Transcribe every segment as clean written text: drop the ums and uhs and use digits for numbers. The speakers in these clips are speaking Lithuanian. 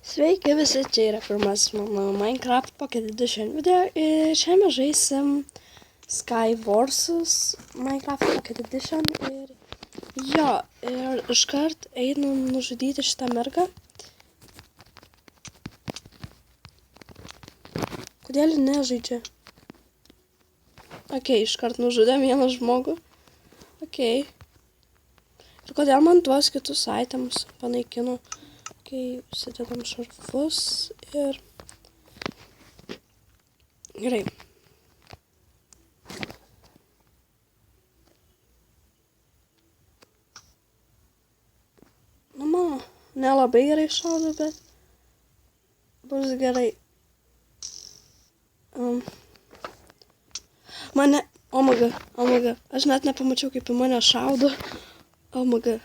Sveiki visi, čia yra pirmasis mano Minecraft Pocket Edition video ir šiandien žaisim Skywarsus Minecraft Pocket Edition ir iškart einu nužudyti šitą mergą. Kodėl nežaidžia? Iškart nužudėm vieną žmogų. Ir kodėl man tuos kitus items panaikino? Užsidedam šarfus ir gerai. Nu, mano nelabai gerai šaudo, bet bus gerai. Omega, aš net nepamačiau, kaip į mane šaudo. Omega.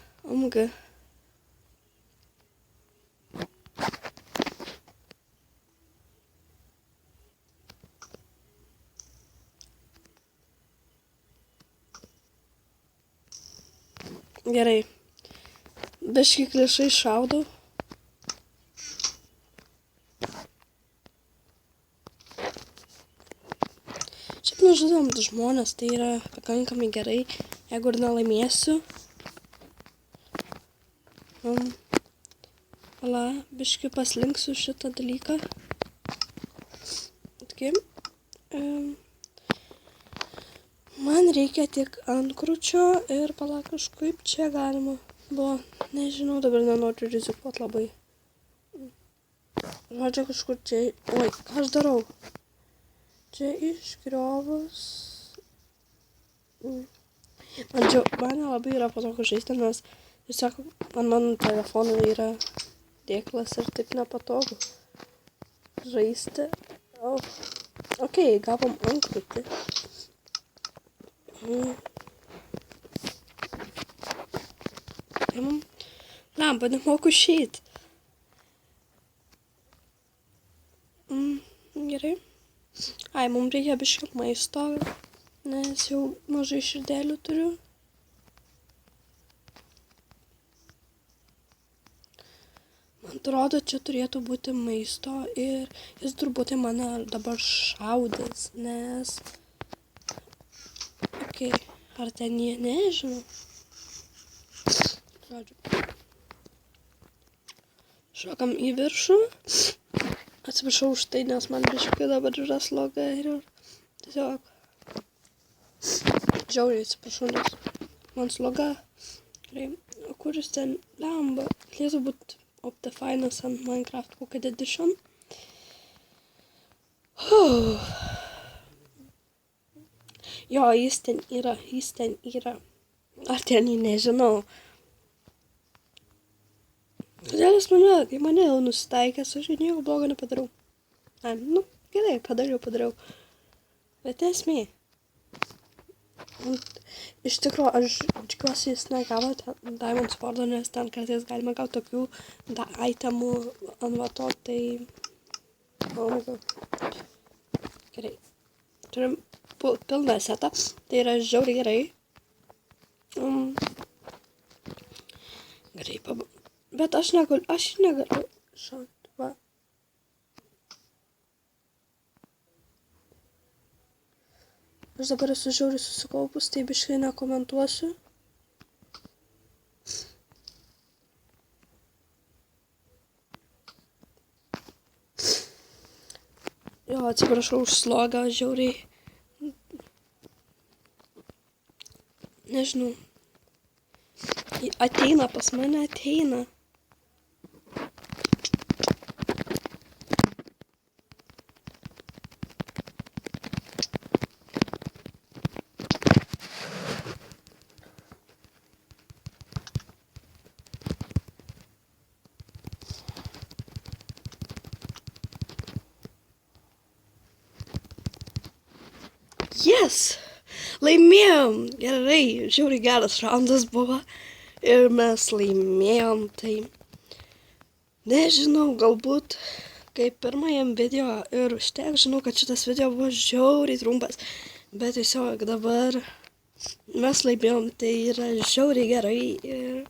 Gerai. Biškį klišai šaudau. Šiaip nužudom žmonės, tai yra pakankamai gerai, jeigu ir nelaimėsiu. Biškį paslinksiu šitą dalyką. Man reikia tik antkručio ir palauk, kažkaip čia galima buvo. Nežinau, dabar nenoriu rizikuoti labai. Žodžiu, kažkur čia... Oi, ką aš darau? Čia išgriovus. Man nelabai yra patogu žaisti, nes tiesiog mano telefonui yra dėklas ir taip nepatogu žaisti. Gavom antkrutį. Lemba, nemoku išeit. Gerai. Mums reikia biškį maisto, nes jau mažai širdelių turiu. Man atrodo, čia turėtų būti maisto ir jis turbūt mane dabar šaudys, nes... Ar ten jie, nežinau. Žodžiu. Šokam į viršų. Atsiprašau už tai, nes man biškai dabar yra sloga ir tiesiog... Žiauriai atsiprašau, nes man sloga. Gerai, o kuris ten lemba? Turėtų būti Optifinas ant Minecraft Pocket Edition. Jo, jis ten yra. Ar ten jį nežinau. Kodėl jis mane jau nusitaikęs, aš nieko blogo nepadariau. Gerai, padariau. Bet esmė. Iš tikrųjų, aš tikiuosi, jis negavo Diamond Swordo, nes ten kartais galima gauti tokių itemų ant vato, tai... Gerai. Turim pilną setą, tai yra žiauriai gerai. Gerai, bet aš negaliu šauti, va. Aš dabar esu žiauriai susikaupus, tai biškai nekomentuosiu. Jo, atsiprašau už slogą, žiauriai. Nežinau. Ateina pas mane, ateina. Yes! Laimėjom! Gerai, žiauriai geras raundas buvo ir mes laimėjom, tai nežinau, galbūt kaip pirmajam video ir užtek, žinau, kad šitas video buvo žiauriai trumpas, bet tiesiog dabar mes laimėjom, tai yra žiauriai gerai ir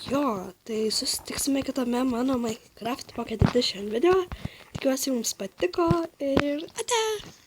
Jo, tai susitiksime kitame mano Minecraft Pocket Edition video. Tikiuosi jums patiko ir ate!